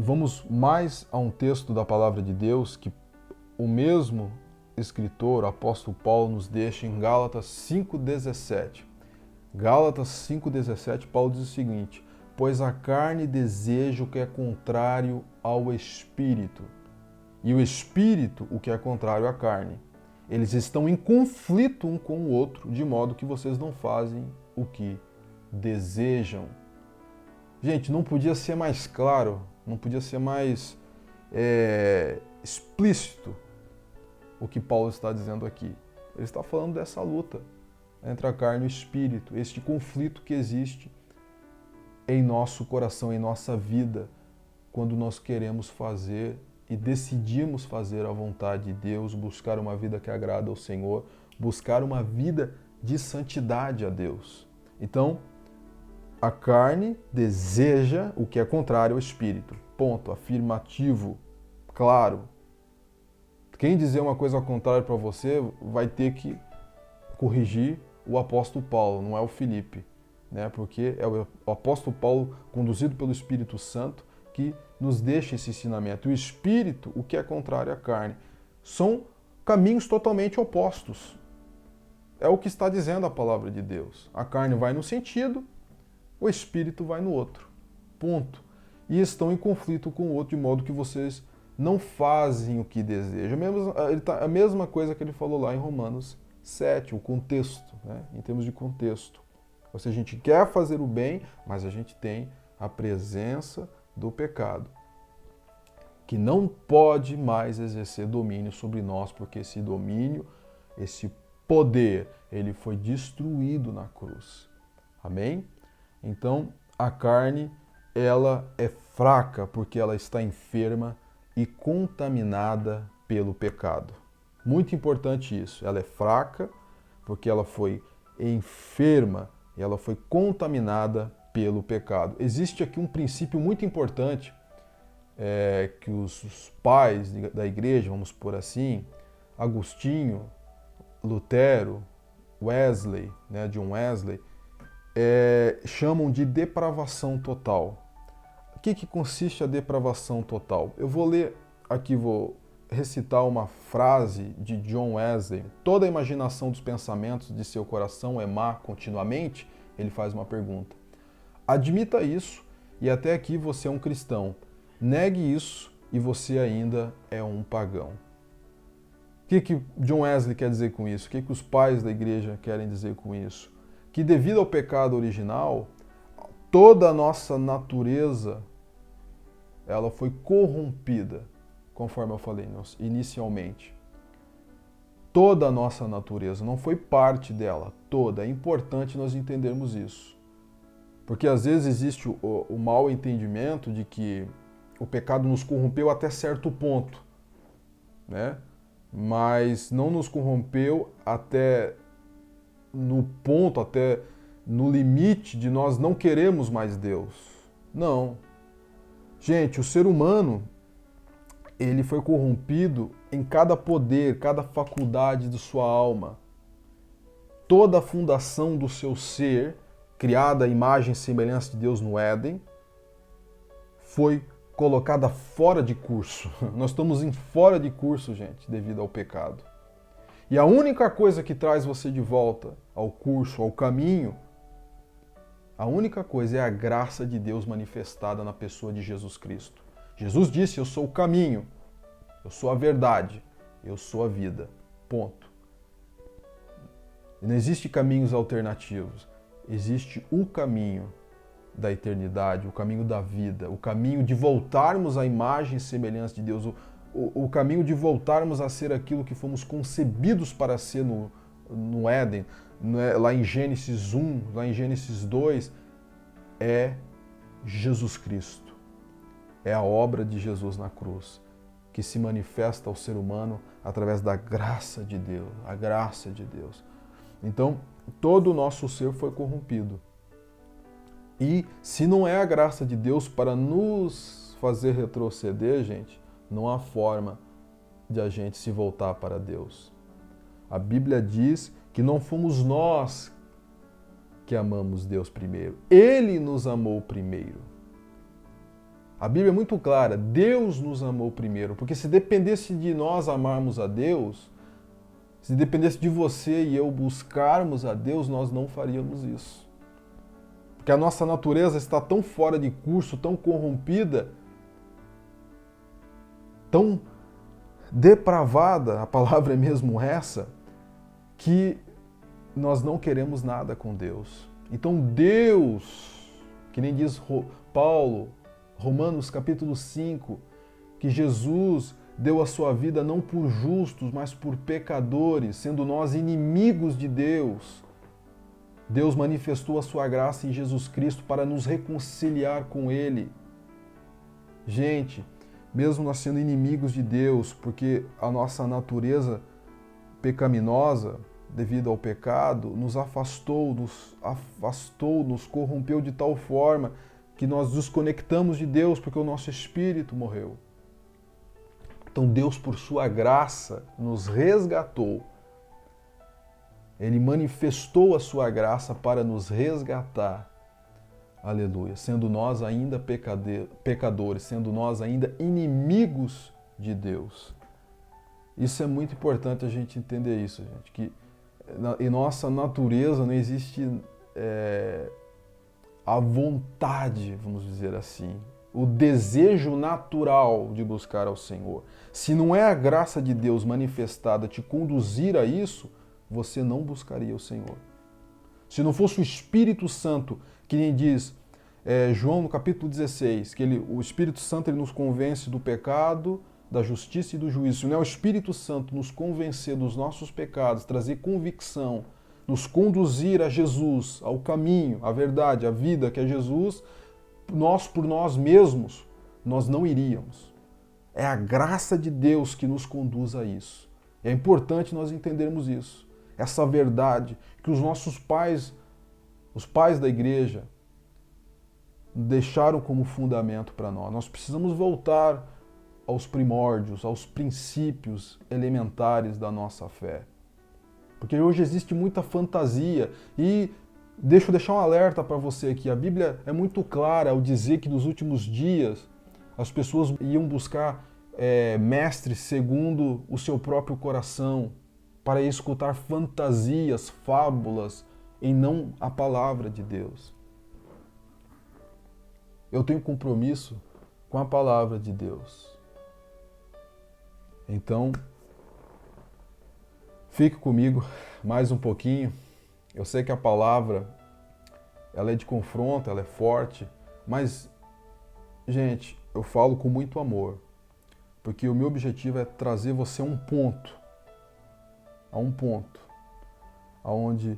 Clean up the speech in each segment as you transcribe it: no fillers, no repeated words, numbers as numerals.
vamos mais a um texto da palavra de Deus que o mesmo escritor, o apóstolo Paulo, nos deixa em Gálatas 5,17. Gálatas 5,17, Paulo diz o seguinte: pois a carne deseja o que é contrário ao espírito, e o espírito o que é contrário à carne. Eles estão em conflito um com o outro, de modo que vocês não fazem o que desejam. Gente, não podia ser mais claro, não podia ser mais explícito o que Paulo está dizendo aqui. Ele está falando dessa luta entre a carne e o espírito, este conflito que existe em nosso coração, em nossa vida, quando nós queremos fazer e decidimos fazer a vontade de Deus, buscar uma vida que agrada ao Senhor, buscar uma vida de santidade a Deus. Então, a carne deseja o que é contrário ao espírito. Ponto. Afirmativo. Claro. Quem dizer uma coisa ao contrário para você vai ter que corrigir o apóstolo Paulo, não é o Felipe, né? Porque é o apóstolo Paulo, conduzido pelo Espírito Santo, que nos deixa esse ensinamento. O espírito, o que é contrário à carne, são caminhos totalmente opostos. É o que está dizendo a palavra de Deus. A carne vai num sentido, o espírito vai no outro. Ponto. E estão em conflito com o outro, de modo que vocês não fazem o que desejam. A mesma coisa que ele falou lá em Romanos 7, o contexto, né? Em termos de contexto. Ou seja, a gente quer fazer o bem, mas a gente tem a presença do pecado, que não pode mais exercer domínio sobre nós, porque esse domínio, esse poder, ele foi destruído na cruz. Amém? Então, a carne, ela é fraca porque ela está enferma e contaminada pelo pecado. Muito importante isso. Ela é fraca porque ela foi enferma e ela foi contaminada pelo pecado. Existe aqui um princípio muito importante que os pais da igreja, vamos por assim, Agostinho, Lutero, Wesley, né, John Wesley, chamam de depravação total. O que consiste a depravação total? Eu vou ler aqui, vou recitar uma frase de John Wesley. Toda a imaginação dos pensamentos de seu coração é má continuamente? Ele faz uma pergunta. Admita isso e até aqui você é um cristão. Negue isso e você ainda é um pagão. O que John Wesley quer dizer com isso? O que os pais da igreja querem dizer com isso? Que devido ao pecado original, toda a nossa natureza ela foi corrompida, conforme eu falei inicialmente. Toda a nossa natureza, não foi parte dela, toda. É importante nós entendermos isso. Porque às vezes existe o mau entendimento de que o pecado nos corrompeu até certo ponto, né? Mas não nos corrompeu até no ponto, até no limite de nós não queremos mais Deus. Não. Gente, o ser humano, ele foi corrompido em cada poder, cada faculdade de sua alma. Toda a fundação do seu ser, criada à imagem e semelhança de Deus no Éden, foi colocada fora de curso. Nós estamos em fora de curso, gente, devido ao pecado. E a única coisa que traz você de volta ao curso, ao caminho, a única coisa é a graça de Deus manifestada na pessoa de Jesus Cristo. Jesus disse: eu sou o caminho, eu sou a verdade, eu sou a vida. Ponto. Não existe caminhos alternativos. Existe o caminho da eternidade, o caminho da vida, o caminho de voltarmos à imagem e semelhança de Deus, o caminho de voltarmos a ser aquilo que fomos concebidos para ser no Éden, lá em Gênesis 1, lá em Gênesis 2, é Jesus Cristo. É a obra de Jesus na cruz, que se manifesta ao ser humano através da graça de Deus, a graça de Deus. Então, todo o nosso ser foi corrompido. E se não é a graça de Deus para nos fazer retroceder, gente, não há forma de a gente se voltar para Deus. A Bíblia diz que não fomos nós que amamos Deus primeiro. Ele nos amou primeiro. A Bíblia é muito clara, Deus nos amou primeiro, porque se dependesse de nós amarmos a Deus, se dependesse de você e eu buscarmos a Deus, nós não faríamos isso. Porque a nossa natureza está tão fora de curso, tão corrompida, tão depravada, a palavra é mesmo essa, que nós não queremos nada com Deus. Então Deus, que nem diz Paulo, Romanos capítulo 5, que Jesus deu a sua vida não por justos, mas por pecadores, sendo nós inimigos de Deus. Deus manifestou a sua graça em Jesus Cristo para nos reconciliar com Ele. Gente, mesmo nós sendo inimigos de Deus, porque a nossa natureza pecaminosa, devido ao pecado, nos afastou, nos corrompeu de tal forma que nós desconectamos de Deus porque o nosso espírito morreu. Então Deus, por sua graça, nos resgatou. Ele manifestou a sua graça para nos resgatar. Aleluia. Sendo nós ainda pecadores, sendo nós ainda inimigos de Deus. Isso é muito importante a gente entender isso, gente. Que em nossa natureza não existe a vontade, vamos dizer assim, o desejo natural de buscar ao Senhor. Se não é a graça de Deus manifestada te conduzir a isso, você não buscaria o Senhor. Se não fosse o Espírito Santo, que nem diz João no capítulo 16, que o Espírito Santo ele nos convence do pecado, da justiça e do juízo. Se não é o Espírito Santo nos convencer dos nossos pecados, trazer convicção, nos conduzir a Jesus, ao caminho, à verdade, à vida que é Jesus, nós por nós mesmos, nós não iríamos. É a graça de Deus que nos conduz a isso. E é importante nós entendermos isso. Essa verdade que os nossos pais, os pais da igreja, deixaram como fundamento para nós. Nós precisamos voltar aos primórdios, aos princípios elementares da nossa fé. Porque hoje existe muita fantasia e deixa eu deixar um alerta para você aqui. A Bíblia é muito clara ao dizer que nos últimos dias as pessoas iam buscar mestres segundo o seu próprio coração para escutar fantasias, fábulas e não a palavra de Deus. Eu tenho compromisso com a palavra de Deus. Então, fique comigo mais um pouquinho. Eu sei que a palavra, ela é de confronto, ela é forte, mas, gente, eu falo com muito amor, porque o meu objetivo é trazer você a um ponto aonde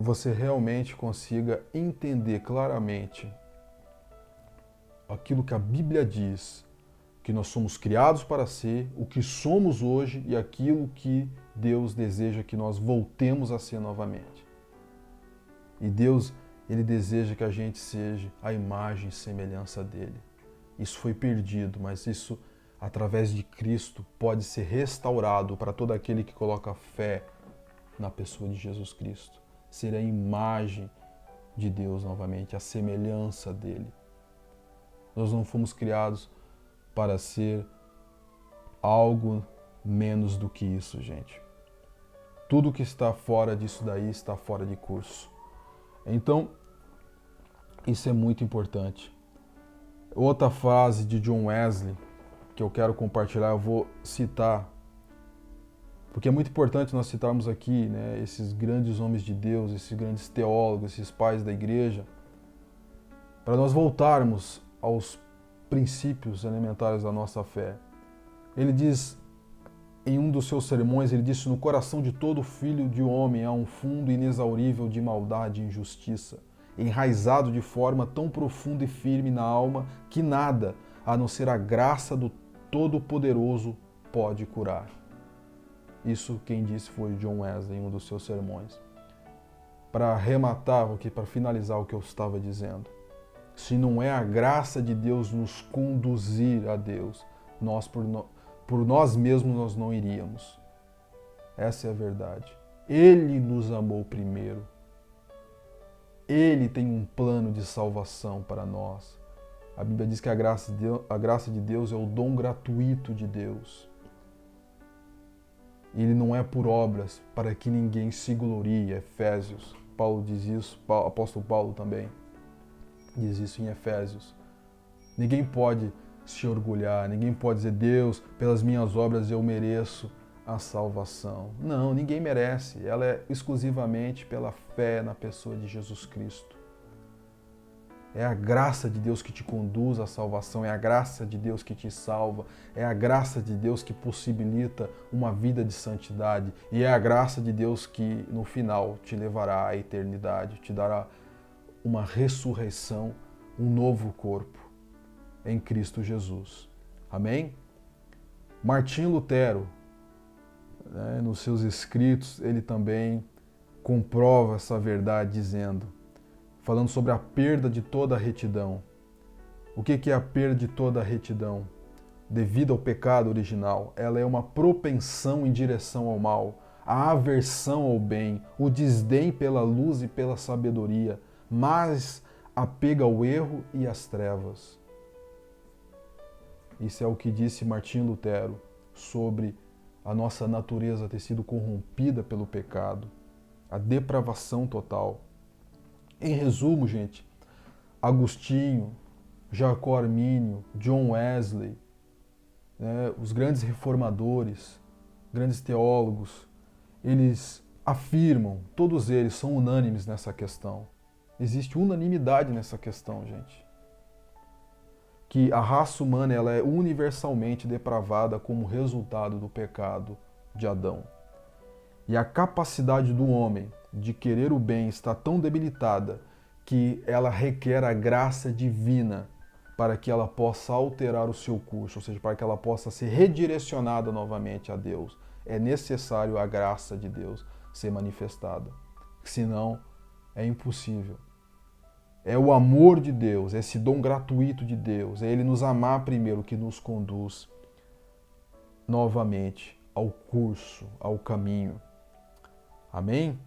você realmente consiga entender claramente aquilo que a Bíblia diz, que nós somos criados para ser, o que somos hoje e aquilo que Deus deseja que nós voltemos a ser novamente. E Deus, Ele deseja que a gente seja a imagem e semelhança dEle. Isso foi perdido, mas isso, através de Cristo, pode ser restaurado para todo aquele que coloca fé na pessoa de Jesus Cristo. Ser a imagem de Deus novamente, a semelhança dEle. Nós não fomos criados para ser algo menos do que isso, gente. Tudo que está fora disso daí está fora de curso. Então, isso é muito importante. Outra frase de John Wesley que eu quero compartilhar, eu vou citar, porque é muito importante nós citarmos aqui, né, esses grandes homens de Deus, esses grandes teólogos, esses pais da igreja, para nós voltarmos aos princípios elementares da nossa fé. Ele diz, em um dos seus sermões, ele disse: no coração de todo filho de homem há um fundo inexaurível de maldade e injustiça, enraizado de forma tão profunda e firme na alma que nada, a não ser a graça do Todo-Poderoso, pode curar. Isso quem disse foi John Wesley em um dos seus sermões. Para arrematar, para finalizar o que eu estava dizendo, se não é a graça de Deus nos conduzir a Deus, nós por nós mesmos nós não iríamos. Essa é a verdade. Ele nos amou primeiro. Ele tem um plano de salvação para nós. A Bíblia diz que a graça de Deus é o dom gratuito de Deus. Ele não é por obras, para que ninguém se glorie. Efésios. Paulo diz isso, o apóstolo Paulo também diz isso em Efésios. Ninguém pode se orgulhar, ninguém pode dizer, Deus, pelas minhas obras eu mereço a salvação. Não, ninguém merece. Ela é exclusivamente pela fé na pessoa de Jesus Cristo. É a graça de Deus que te conduz à salvação, é a graça de Deus que te salva, é a graça de Deus que possibilita uma vida de santidade e é a graça de Deus que no final te levará à eternidade, te dará uma ressurreição, um novo corpo em Cristo Jesus. Amém? Martinho Lutero, nos seus escritos, ele também comprova essa verdade dizendo, falando sobre a perda de toda a retidão. O que é a perda de toda a retidão? Devido ao pecado original, ela é uma propensão em direção ao mal, a aversão ao bem, o desdém pela luz e pela sabedoria, mas apego ao erro e às trevas. Isso é o que disse Martinho Lutero sobre a nossa natureza ter sido corrompida pelo pecado, a depravação total. Em resumo, gente, Agostinho, Jacó Armínio, John Wesley, os grandes reformadores, grandes teólogos, eles afirmam, todos eles são unânimes nessa questão. Existe unanimidade nessa questão, gente. Que a raça humana ela é universalmente depravada como resultado do pecado de Adão. E a capacidade do homem de querer o bem está tão debilitada que ela requer a graça divina para que ela possa alterar o seu curso, ou seja, para que ela possa ser redirecionada novamente a Deus. É necessário a graça de Deus ser manifestada, senão é impossível. É o amor de Deus, esse dom gratuito de Deus, é Ele nos amar primeiro que nos conduz novamente ao curso, ao caminho. Amém?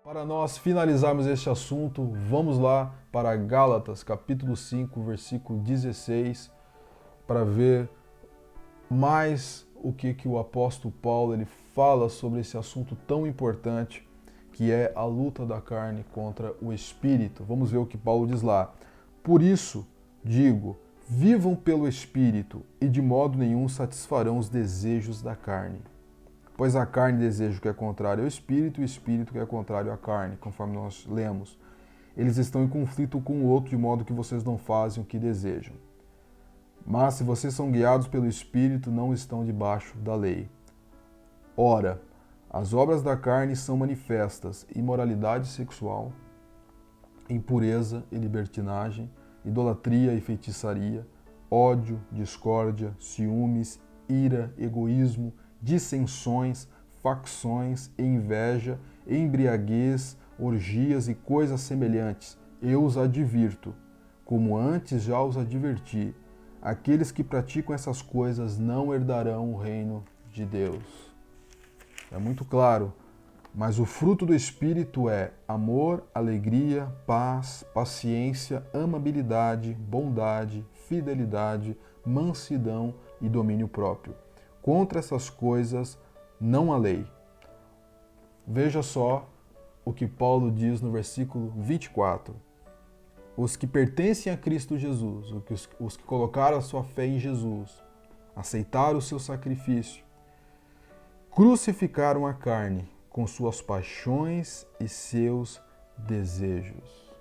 Para nós finalizarmos este assunto, vamos lá para Gálatas, capítulo 5, versículo 16, para ver mais o que o apóstolo Paulo ele fala sobre esse assunto tão importante, que é a luta da carne contra o espírito. Vamos ver o que Paulo diz lá. Por isso, digo, vivam pelo espírito e de modo nenhum satisfarão os desejos da carne. Pois a carne deseja o que é contrário ao espírito e o espírito que é contrário à carne, conforme nós lemos. Eles estão em conflito com o outro de modo que vocês não fazem o que desejam. Mas se vocês são guiados pelo espírito, não estão debaixo da lei. Ora, as obras da carne são manifestas: imoralidade sexual, impureza e libertinagem, idolatria e feitiçaria, ódio, discórdia, ciúmes, ira, egoísmo, dissensões, facções, inveja, embriaguez, orgias e coisas semelhantes. Eu os advirto, como antes já os adverti. Aqueles que praticam essas coisas não herdarão o reino de Deus. É muito claro, mas o fruto do Espírito é amor, alegria, paz, paciência, amabilidade, bondade, fidelidade, mansidão e domínio próprio. Contra essas coisas não há lei. Veja só o que Paulo diz no versículo 24. Os que pertencem a Cristo Jesus, os que colocaram a sua fé em Jesus, aceitaram o seu sacrifício, crucificaram a carne com suas paixões e seus desejos.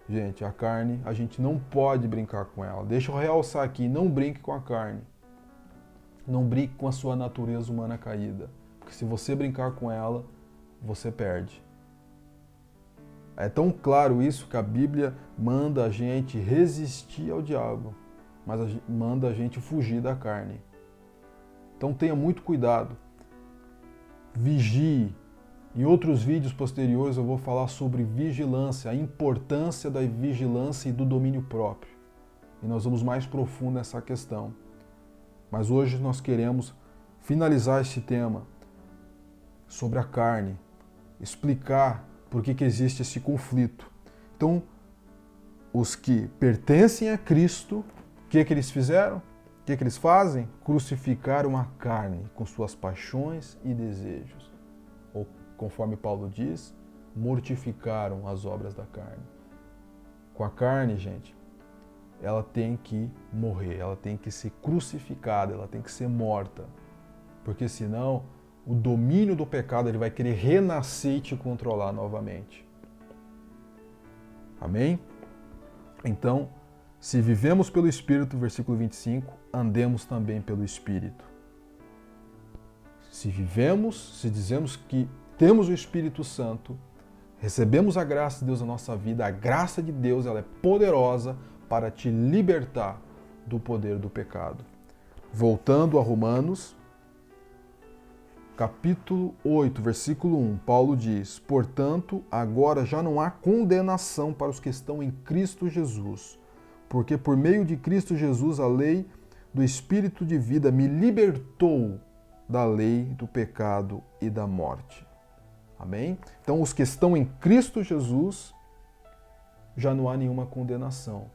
Gente, a carne, a gente não pode brincar com ela. Deixa eu realçar aqui, não brinque com a carne. Não brinque com a sua natureza humana caída. Porque se você brincar com ela, você perde. É tão claro isso que a Bíblia manda a gente resistir ao diabo, mas manda a gente fugir da carne. Então tenha muito cuidado. Vigie. Em outros vídeos posteriores eu vou falar sobre vigilância, a importância da vigilância e do domínio próprio. E nós vamos mais profundo nessa questão. Mas hoje nós queremos finalizar este tema sobre a carne, explicar por que existe esse conflito. Então, os que pertencem a Cristo, o que eles fizeram? O que eles fazem? Crucificaram a carne com suas paixões e desejos. Ou, conforme Paulo diz, mortificaram as obras da carne. Com a carne, gente, ela tem que morrer, ela tem que ser crucificada, ela tem que ser morta. Porque senão, o domínio do pecado ele vai querer renascer e te controlar novamente. Amém? Então, se vivemos pelo Espírito, versículo 25, andemos também pelo Espírito. Se vivemos, se dizemos que temos o Espírito Santo, recebemos a graça de Deus na nossa vida, a graça de Deus ela é poderosa para te libertar do poder do pecado. Voltando a Romanos, capítulo 8, versículo 1, Paulo diz: portanto, agora já não há condenação para os que estão em Cristo Jesus, porque por meio de Cristo Jesus a lei do Espírito de vida me libertou da lei do pecado e da morte. Amém? Então, os que estão em Cristo Jesus, já não há nenhuma condenação.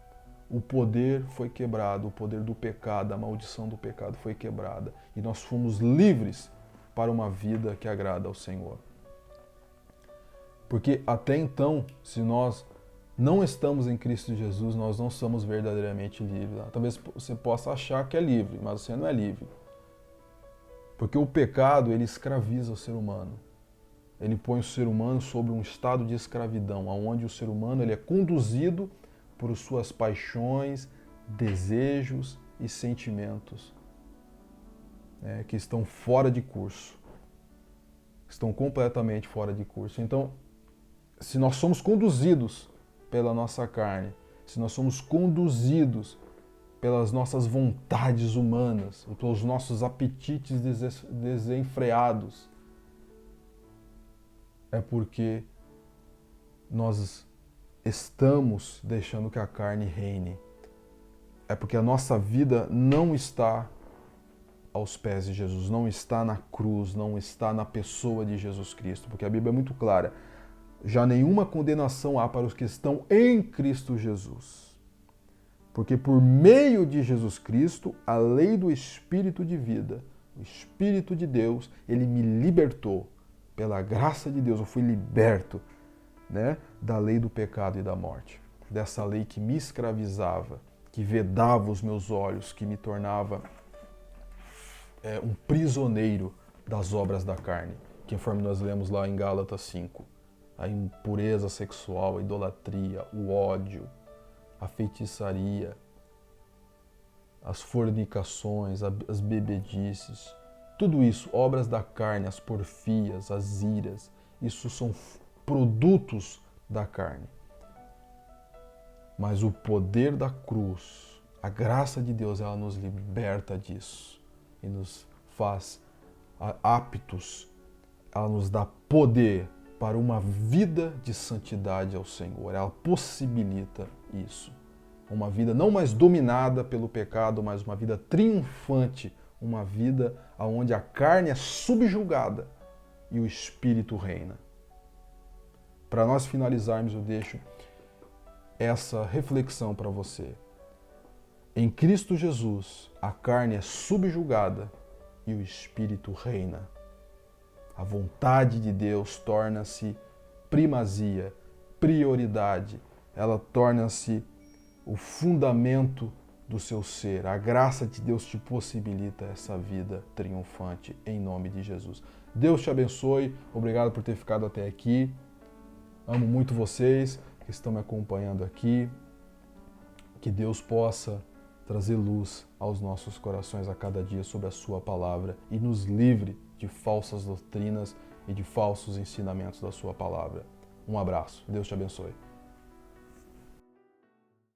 O poder foi quebrado, o poder do pecado, a maldição do pecado foi quebrada. E nós fomos livres para uma vida que agrada ao Senhor. Porque até então, se nós não estamos em Cristo Jesus, nós não somos verdadeiramente livres. Talvez você possa achar que é livre, mas você não é livre. Porque o pecado, ele escraviza o ser humano. Ele põe o ser humano sobre um estado de escravidão, onde o ser humano ele é conduzido por suas paixões, desejos e sentimentos que estão fora de curso. Estão completamente fora de curso. Então, se nós somos conduzidos pela nossa carne, se nós somos conduzidos pelas nossas vontades humanas, pelos nossos apetites desenfreados, é porque nós estamos deixando que a carne reine. É porque a nossa vida não está aos pés de Jesus, não está na cruz, não está na pessoa de Jesus Cristo, porque a Bíblia é muito clara. Já nenhuma condenação há para os que estão em Cristo Jesus. Porque por meio de Jesus Cristo, a lei do Espírito de vida, o Espírito de Deus, ele me libertou. Pela graça de Deus, eu fui liberto, da lei do pecado e da morte. Dessa lei que me escravizava, que vedava os meus olhos, que me tornava um prisioneiro das obras da carne. Que conforme nós lemos lá em Gálatas 5. A impureza sexual, a idolatria, o ódio, a feitiçaria, as fornicações, as bebedices, tudo isso, obras da carne, as porfias, as iras, isso são produtos da carne. Mas o poder da cruz, a graça de Deus, ela nos liberta disso e nos faz aptos, ela nos dá poder para uma vida de santidade ao Senhor. Ela possibilita isso. Uma vida não mais dominada pelo pecado, mas uma vida triunfante, uma vida onde a carne é subjugada e o Espírito reina. Para nós finalizarmos, eu deixo essa reflexão para você. Em Cristo Jesus, a carne é subjugada e o Espírito reina. A vontade de Deus torna-se primazia, prioridade. Ela torna-se o fundamento do seu ser. A graça de Deus te possibilita essa vida triunfante em nome de Jesus. Deus te abençoe. Obrigado por ter ficado até aqui. Amo muito vocês que estão me acompanhando aqui. Que Deus possa trazer luz aos nossos corações a cada dia sobre a sua palavra e nos livre de falsas doutrinas e de falsos ensinamentos da sua palavra. Um abraço. Deus te abençoe.